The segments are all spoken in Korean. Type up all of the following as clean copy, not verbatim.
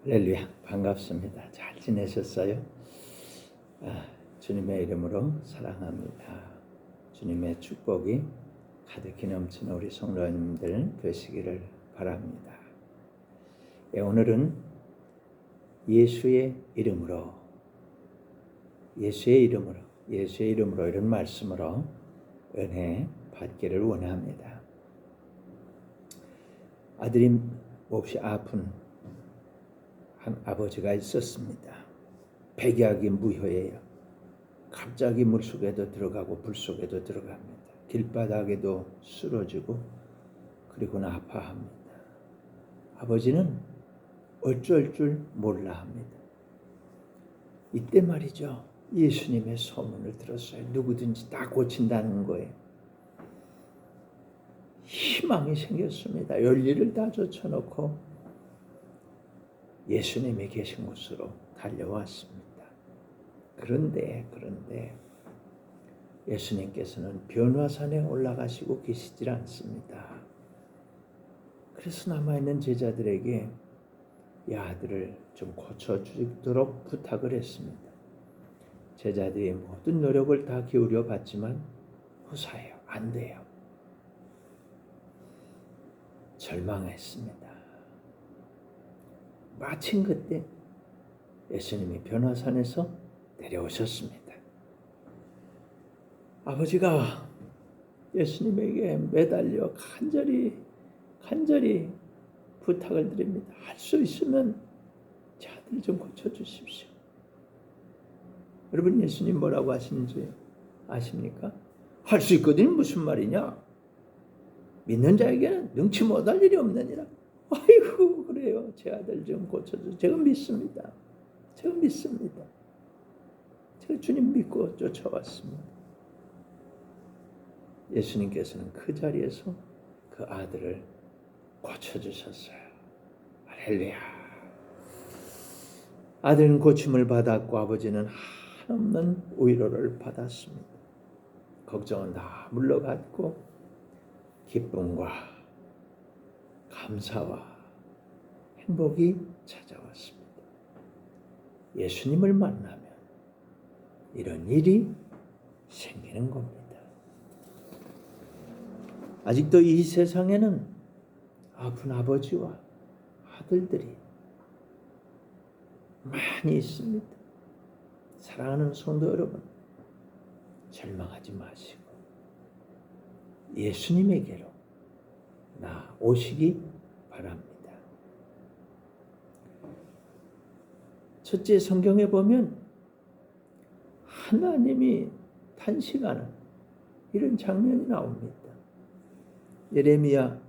할렐루야, 반갑습니다. 잘 지내셨어요? 주님의 이름으로 사랑합니다. 주님의 축복이 가득히 넘치는 우리 성도님들 되시기를 바랍니다. 오늘은 예수의 이름으로 이런 말씀으로 은혜 받기를 원합니다. 아들이 몹시 아픈 한 아버지가 있었습니다. 백약이 무효예요. 갑자기 물속에도 들어가고 불속에도 들어갑니다. 길바닥에도 쓰러지고 그리고는 아파합니다. 아버지는 어쩔 줄 몰라 합니다. 이때 말이죠. 예수님의 소문을 들었어요. 누구든지 다 고친다는 거예요. 희망이 생겼습니다. 열일을 다 젖혀놓고 예수님이 계신 곳으로 달려왔습니다. 그런데 예수님께서는 변화산에 올라가시고 계시질 않습니다. 그래서 남아있는 제자들에게 이 아들을 좀 고쳐주도록 부탁을 했습니다. 제자들이 모든 노력을 다 기울여 봤지만 후사해요. 안 돼요. 절망했습니다. 마침 그때 예수님이 변화산에서 내려오셨습니다. 아버지가 예수님에게 매달려 간절히 부탁을 드립니다. 할 수 있으면 제 아들 좀 고쳐주십시오. 여러분, 예수님 뭐라고 하시는지 아십니까? 할 수 있거든 무슨 말이냐? 믿는 자에게는 능치 못할 일이 없느니라. 아이고, 그래요. 제 아들 좀 고쳐주세요. 제가 믿습니다. 제가 주님 믿고 쫓아왔습니다. 예수님께서는 그 자리에서 그 아들을 고쳐주셨어요. 할렐루야. 아들은 고침을 받았고 아버지는 한없는 위로를 받았습니다. 걱정은 다 물러갔고 기쁨과 감사와 행복이 찾아왔습니다. 예수님을 만나면 이런 일이 생기는 겁니다. 아직도 이 세상에는 아픈 아버지와 아들들이 많이 있습니다. 사랑하는 성도 여러분, 절망하지 마시고 예수님에게로 나오시기 바랍니다. 첫째, 성경에 보면 하나님이 탄식하는 이런 장면이 나옵니다. 예레미야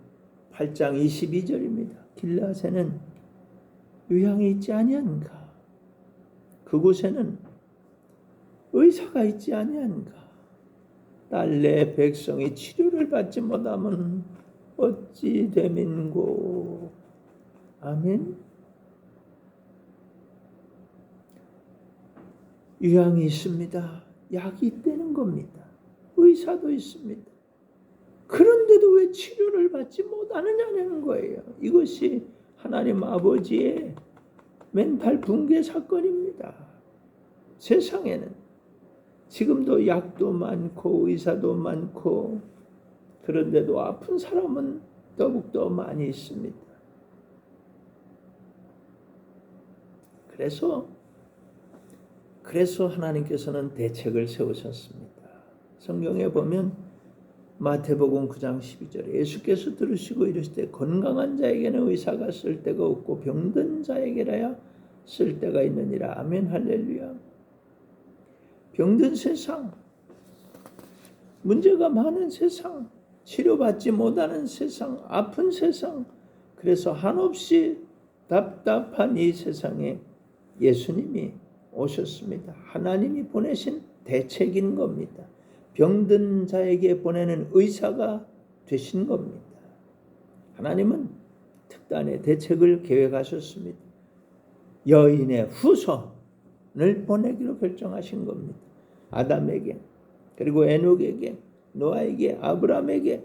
8장 22절입니다. 길라앗에는 요양이 있지 아니한가? 그곳에는 의사가 있지 아니한가? 딸내 백성이 치료를 받지 못하면 어찌 됨인고. 아멘. 요양이 있습니다. 약이 있다는 겁니다. 의사도 있습니다. 그런데도 왜 치료를 받지 못하느냐는 거예요. 이것이 하나님 아버지의 멘탈 붕괴 사건입니다. 세상에는 지금도 약도 많고 의사도 많고 그런데도 아픈 사람은 더욱더 많이 있습니다. 그래서 하나님께서는 대책을 세우셨습니다. 성경에 보면 마태복음 9장 12절에 예수께서 들으시고 이르시되 건강한 자에게는 의사가 쓸 데가 없고 병든 자에게라야 쓸 데가 있느니라. 아멘. 할렐루야. 병든 세상, 문제가 많은 세상, 치료받지 못하는 세상, 아픈 세상, 그래서 한없이 답답한 이 세상에 예수님이 오셨습니다. 하나님이 보내신 대책인 겁니다. 병든 자에게 보내는 의사가 되신 겁니다. 하나님은 특단의 대책을 계획하셨습니다. 여인의 후손을 보내기로 결정하신 겁니다. 아담에게, 그리고 에녹에게, 노아에게, 아브라함에게,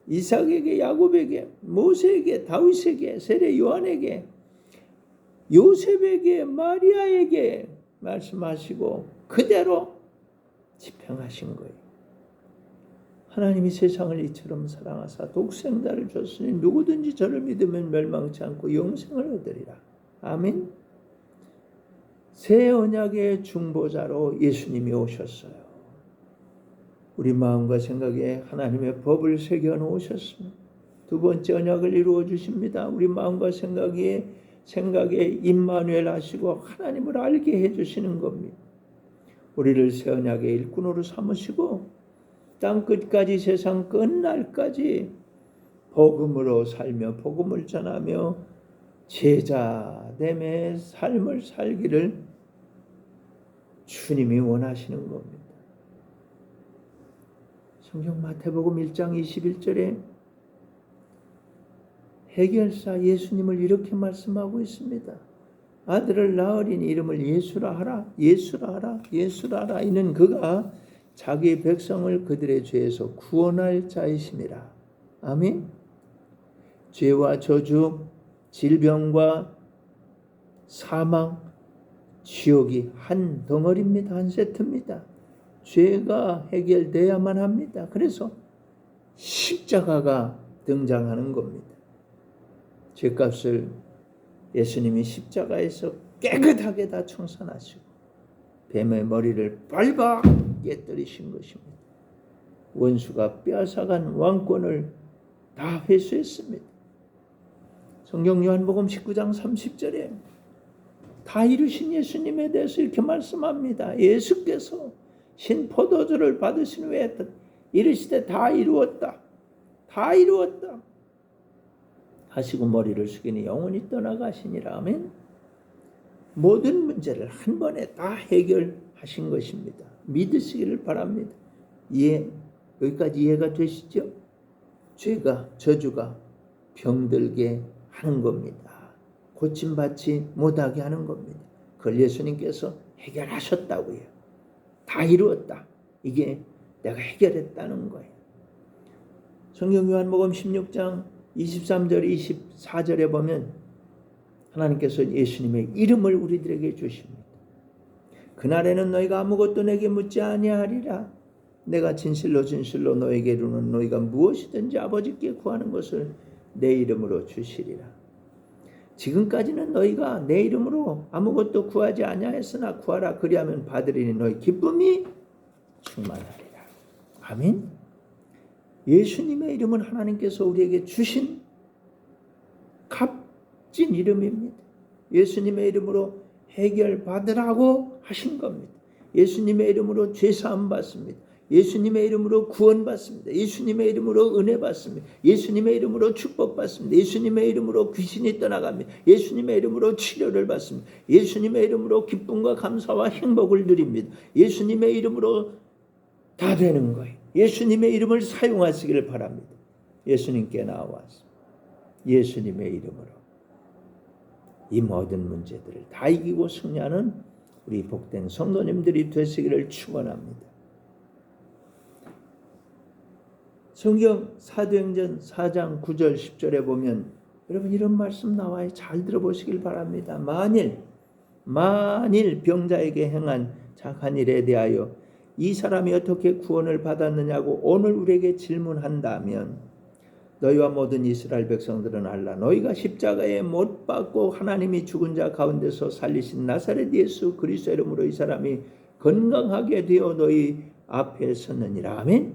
이삭에게, 야곱에게, 모세에게, 다윗에게, 세례 요한에게 요셉에게 마리아에게 말씀하시고 그대로 집행하신 거예요. 하나님이 세상을 이처럼 사랑하사 독생자를 줬으니 누구든지 저를 믿으면 멸망치 않고 영생을 얻으리라. 아멘. 새 언약의 중보자로 예수님이 오셨어요. 우리 마음과 생각에 하나님의 법을 새겨 놓으셨습니다. 두 번째 언약을 이루어 주십니다. 우리 마음과 생각에 임마누엘 하시고 하나님을 알게 해주시는 겁니다. 우리를 새 언약의 일꾼으로 삼으시고 땅 끝까지 세상 끝날까지 복음으로 살며 복음을 전하며 제자됨의 삶을 살기를 주님이 원하시는 겁니다. 성경 마태복음 1장 21절에 해결사 예수님을 이렇게 말씀하고 있습니다. 아들을 낳으리니 이름을 예수라 하라. 예수라 하라. 예수라 하라. 이는 그가 자기 백성을 그들의 죄에서 구원할 자이심이라. 아멘. 죄와 저주, 질병과 사망, 지옥이 한 덩어리입니다. 한 세트입니다. 죄가 해결돼야만 합니다. 그래서 십자가가 등장하는 겁니다. 죄값을 예수님이 십자가에서 깨끗하게 다 청산하시고 뱀의 머리를 밟아 깨뜨리신 것입니다. 원수가 빼앗아간 왕권을 다 회수했습니다. 성경 요한복음 19장 30절에 다 이루신 예수님에 대해서 이렇게 말씀합니다. 예수께서 신 포도주를 받으신 후에 이르시되 다 이루었다. 다 이루었다. 하시고 머리를 숙이니 영원히 떠나가시니라. 아멘. 모든 문제를 한 번에 다 해결하신 것입니다. 믿으시기를 바랍니다. 여기까지 이해가 되시죠? 죄가 저주가 병들게 하는 겁니다. 고침받지 못하게 하는 겁니다. 그걸 예수님께서 해결하셨다고요. 다 이루었다. 이게 내가 해결했다는 거예요. 성경 요한복음 16장 23절 24절에 보면 하나님께서 예수님의 이름을 우리들에게 주십니다. 그날에는 너희가 아무것도 내게 묻지 아니하리라. 내가 진실로 진실로 너에게 이르노니 너희가 무엇이든지 아버지께 구하는 것을 내 이름으로 주시리라. 지금까지는 너희가 내 이름으로 아무것도 구하지 아니하였으나 구하라 그리하면 받으리니 너희 기쁨이 충만하리라. 아멘. 예수님의 이름은 하나님께서 우리에게 주신 값진 이름입니다. 예수님의 이름으로 해결받으라고 하신 겁니다. 예수님의 이름으로 죄사함 받습니다. 예수님의 이름으로 구원받습니다. 예수님의 이름으로 은혜 받습니다. 예수님의 이름으로 축복받습니다. 예수님의 이름으로 귀신이 떠나갑니다. 예수님의 이름으로 치료를 받습니다. 예수님의 이름으로 기쁨과 감사와 행복을 누립니다. 예수님의 이름으로 다 되는 거예요. 예수님의 이름을 사용하시기를 바랍니다. 예수님께 나와서 예수님의 이름으로 이 모든 문제들을 다 이기고 승리하는 우리 복된 성도님들이 되시기를 축원합니다. 성경 사도행전 4장 9절 10절에 보면 여러분 이런 말씀 나와요. 잘 들어보시길 바랍니다. 만일 병자에게 행한 착한 일에 대하여 이 사람이 어떻게 구원을 받았느냐고 오늘 우리에게 질문한다면 너희와 모든 이스라엘 백성들은 알라. 너희가 십자가에 못 박고 하나님이 죽은 자 가운데서 살리신 나사렛 예수 그리스도 이름으로 이 사람이 건강하게 되어 너희 앞에 섰느니라. 아멘.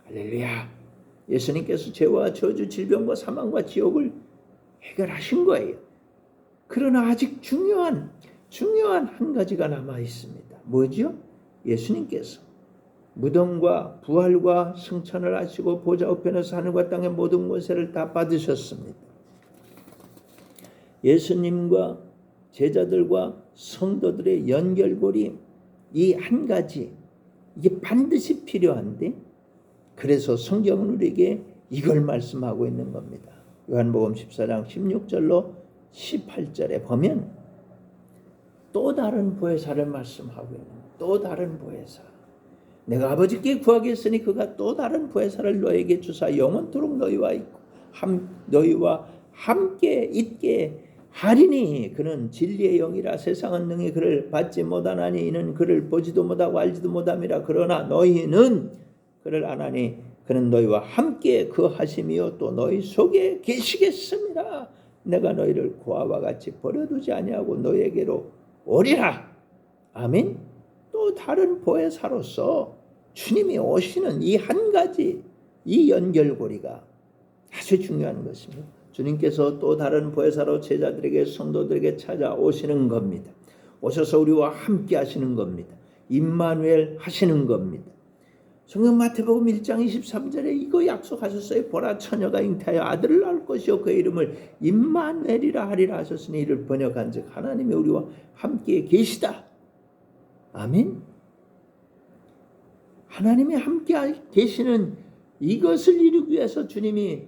할렐루야. 예수님께서 죄와 저주, 질병과 사망과 지옥을 해결하신 거예요. 그러나 아직 중요한 한 가지가 남아 있습니다. 뭐죠? 예수님께서 무덤과 부활과 승천을 하시고 보좌 우편에서 하늘과 땅의 모든 권세를 다 받으셨습니다. 예수님과 제자들과 성도들의 연결고리 이 한 가지 이게 반드시 필요한데 그래서 성경은 우리에게 이걸 말씀하고 있는 겁니다. 요한복음 14장 16절로 18절에 보면 또 다른 보혜사를 말씀하고 있는 거예요. 또 다른 보혜사. 내가 아버지께 구하겠으니 그가 또 다른 보혜사를 너에게 주사 영원토록 너희와 함께 있게 하리니 그는 진리의 영이라 세상은 능히 그를 받지 못하나니 이는 그를 보지도 못하고 알지도 못함이라. 그러나 너희는 그를 아나니 그는 너희와 함께 그 하심이요 또 너희 속에 계시겠습니다. 내가 너희를 고아와 같이 버려두지 아니하고 너희에게로 오리라. 아멘. 또 다른 보혜사로서 주님이 오시는 이 한 가지 이 연결고리가 아주 중요한 것입니다. 주님께서 또 다른 보혜사로 제자들에게 성도들에게 찾아오시는 겁니다. 오셔서 우리와 함께 하시는 겁니다. 임마누엘 하시는 겁니다. 성경 마태복음 1장 23절에 이거 약속하셨어요. 보라 처녀가 잉태하여 아들을 낳을 것이요 그의 이름을 임마누엘이라 하리라 하셨으니 이를 번역한즉 하나님이 우리와 함께 계시다. 아멘. 하나님이 함께 계시는 이것을 이루기 위해서 주님이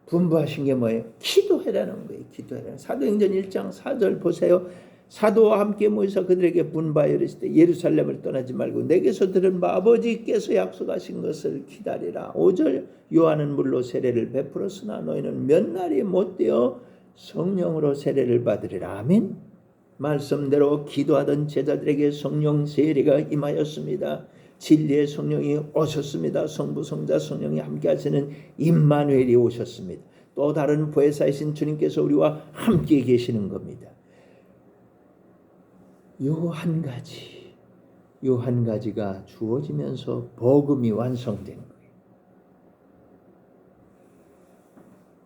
분부하신 게 뭐예요? 기도해라는 거예요. 기도해라. 사도행전 1장 4절 보세요. 사도와 함께 모여서 그들에게 분부하여 이르시되 예루살렘을 떠나지 말고 내게서 들은 바 아버지께서 약속하신 것을 기다리라. 5절 요한은 물로 세례를 베풀었으나 너희는 몇 날이 못되어 성령으로 세례를 받으리라. 아멘. 말씀대로 기도하던 제자들에게 성령 세례가 임하였습니다. 진리의 성령이 오셨습니다. 성부 성자 성령이 함께 하시는 임마누엘이 오셨습니다. 또 다른 보혜사이신 주님께서 우리와 함께 계시는 겁니다. 요 한 가지가 주어지면서 복음이 완성된 거예요.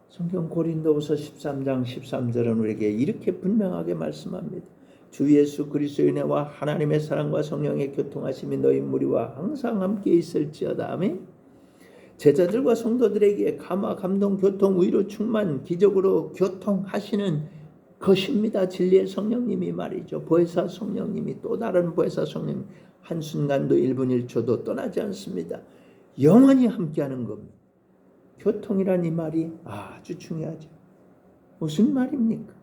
성경 고린도후서 13장 13절은 우리에게 이렇게 분명하게 말씀합니다. 주 예수 그리스도의 은혜와 하나님의 사랑과 성령의 교통하심이 너희 무리와 항상 함께 있을지어다. 아멘. 제자들과 성도들에게 감화, 감동, 교통, 위로, 충만, 기적으로 교통하시는 것입니다. 진리의 성령님이 말이죠. 보혜사 성령님이 또 다른 보혜사 성령 한순간도 1분 1초도 떠나지 않습니다. 영원히 함께하는 겁니다. 교통이란 이 말이 아주 중요하죠. 무슨 말입니까?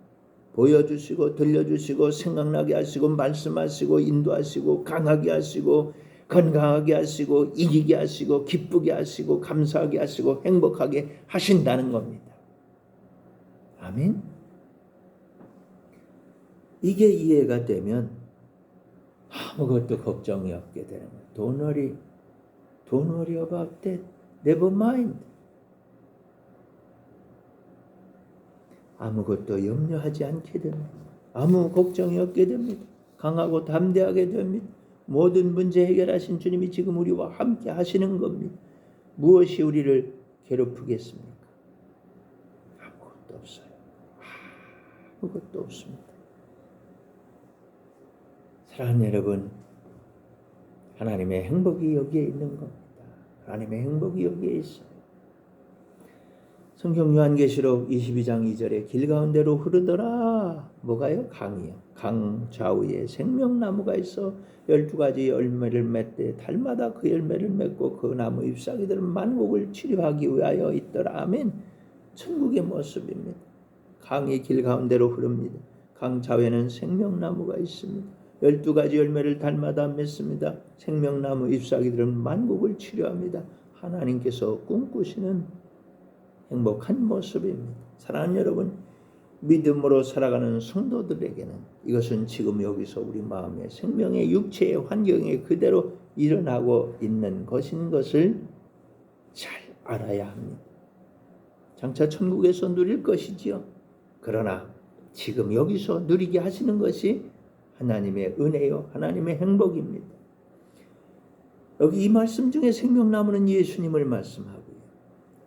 보여주시고 들려주시고 생각나게 하시고 말씀하시고 인도하시고 강하게 하시고 건강하게 하시고 이기게 하시고 기쁘게 하시고 감사하게 하시고 행복하게 하신다는 겁니다. 아멘. 이게 이해가 되면 아무것도 걱정이 없게 되는 거예요. Don't worry about that. Never mind. 아무것도 염려하지 않게 됩니다. 아무 걱정이 없게 됩니다. 강하고 담대하게 됩니다. 모든 문제 해결하신 주님이 지금 우리와 함께 하시는 겁니다. 무엇이 우리를 괴롭히겠습니까? 아무것도 없어요. 아무것도 없습니다. 사랑하는 여러분, 하나님의 행복이 여기에 있는 겁니다. 하나님의 행복이 여기에 있어요. 성경 요한계시록 22장 2절에 길 가운데로 흐르더라. 뭐가요? 강이요. 강 좌우에 생명나무가 있어 12가지 열매를 맺되 달마다 그 열매를 맺고 그 나무 잎사귀들은 만국을 치료하기 위하여 있더라. 아멘. 천국의 모습입니다. 강이 길 가운데로 흐릅니다. 강 좌우에는 생명나무가 있습니다. 12가지 열매를 달마다 맺습니다. 생명나무 잎사귀들은 만국을 치료합니다. 하나님께서 꿈꾸시는 행복한 모습입니다. 사랑하는 여러분, 믿음으로 살아가는 성도들에게는 이것은 지금 여기서 우리 마음의 생명의 육체의 환경에 그대로 일어나고 있는 것인 것을 잘 알아야 합니다. 장차 천국에서 누릴 것이지요. 그러나 지금 여기서 누리게 하시는 것이 하나님의 은혜요, 하나님의 행복입니다. 여기 이 말씀 중에 생명나무는 예수님을 말씀하고요.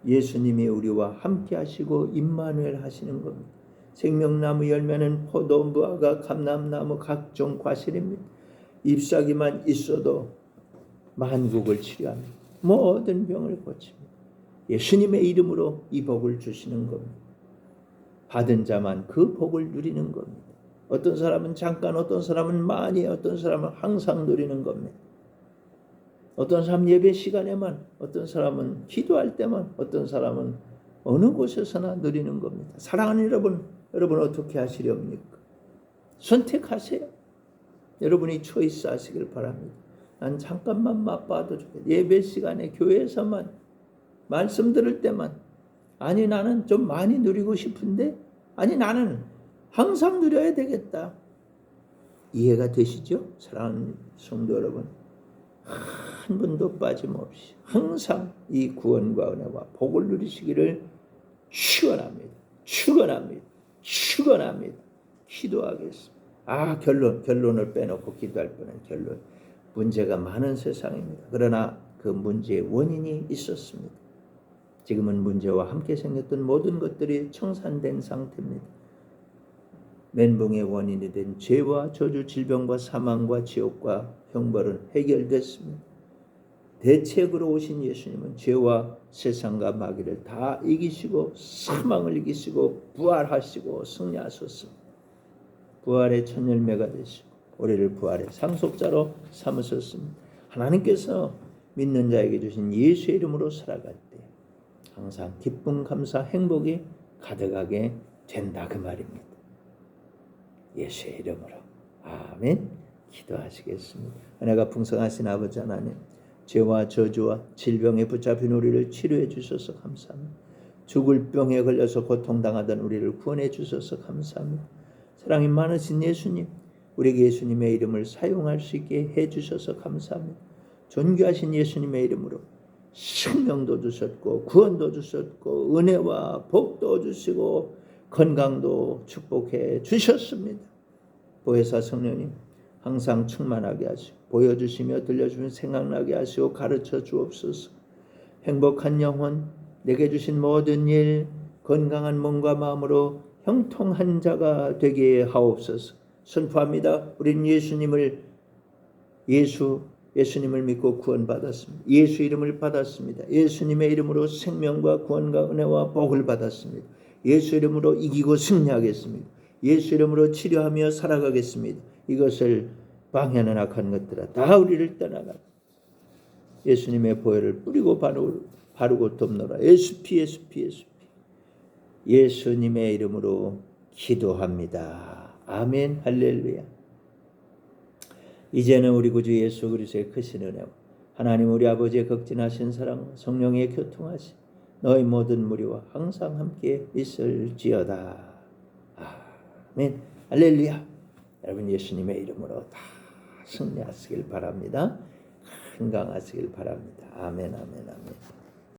예수님이 우리와 함께 하시고 임마누엘 하시는 겁니다. 생명나무 열매는 포도, 무화과, 감람나무 각종 과실입니다. 잎사귀만 있어도 만국을 치료합니다. 모든 병을 고칩니다. 예수님의 이름으로 이 복을 주시는 겁니다. 받은 자만 그 복을 누리는 겁니다. 어떤 사람은 잠깐, 어떤 사람은 많이, 어떤 사람은 항상 누리는 겁니다. 어떤 사람은 예배 시간에만, 어떤 사람은 기도할 때만, 어떤 사람은 어느 곳에서나 누리는 겁니다. 사랑하는 여러분 어떻게 하시렵니까? 선택하세요. 여러분이 초이스 하시길 바랍니다. 난 잠깐만 맛봐도 좋겠다. 예배 시간에 교회에서만, 말씀 들을 때만, 아니 나는 좀 많이 누리고 싶은데, 아니 나는 항상 누려야 되겠다. 이해가 되시죠? 사랑하는 성도 여러분, 한 분도 빠짐없이 항상 이 구원과 은혜와 복을 누리시기를 축원합니다. 축원합니다. 축원합니다. 기도하겠습니다. 결론을 빼놓고 기도할 뻔한 결론. 문제가 많은 세상입니다. 그러나 그 문제의 원인이 있었습니다. 지금은 문제와 함께 생겼던 모든 것들이 청산된 상태입니다. 멘붕의 원인이 된 죄와 저주, 질병과 사망과 지옥과 형벌은 해결됐습니다. 대책으로 오신 예수님은 죄와 세상과 마귀를 다 이기시고 사망을 이기시고 부활하시고 승리하셨습니다. 부활의 첫 열매가 되시고 우리를 부활의 상속자로 삼으셨습니다. 하나님께서 믿는 자에게 주신 예수의 이름으로 살아갈 때 항상 기쁨, 감사, 행복이 가득하게 된다 그 말입니다. 예수의 이름으로 아멘. 기도하시겠습니다. 은혜가 풍성하신 아버지 하나님, 죄와 저주와 질병에 붙잡힌 우리를 치료해 주셔서 감사합니다. 죽을 병에 걸려서 고통당하던 우리를 구원해 주셔서 감사합니다. 사랑이 많으신 예수님, 우리에게 예수님의 이름을 사용할 수 있게 해 주셔서 감사합니다. 존귀하신 예수님의 이름으로 생명도 주셨고 구원도 주셨고 은혜와 복도 주시고 건강도 축복해 주셨습니다. 보혜사 성령님 항상 충만하게 하시고 보여주시며 들려주시며 생각나게 하시고 가르쳐 주옵소서. 행복한 영혼, 내게 주신 모든 일, 건강한 몸과 마음으로 형통한 자가 되게 하옵소서. 선포합니다. 우리는 예수님을 믿고 구원받았습니다. 예수 이름을 받았습니다. 예수님의 이름으로 생명과 구원과 은혜와 복을 받았습니다. 예수 이름으로 이기고 승리하겠습니다. 예수 이름으로 치료하며 살아가겠습니다. 이것을 방해하는 악한 것들아 다 우리를 떠나가 예수님의 보혈을 뿌리고 바르고 돕노라. 예수피. 예수님의 이름으로 기도합니다. 아멘. 할렐루야. 이제는 우리 구주 예수 그리스도의 크신 은혜와 하나님 우리 아버지의 극진하신 사랑, 성령의 교통하심 너희 모든 무리와 항상 함께 있을지어다. 아멘. 할렐루야. 여러분 예수님의 이름으로 다 승리하시길 바랍니다. 건강하시길 바랍니다. 아멘.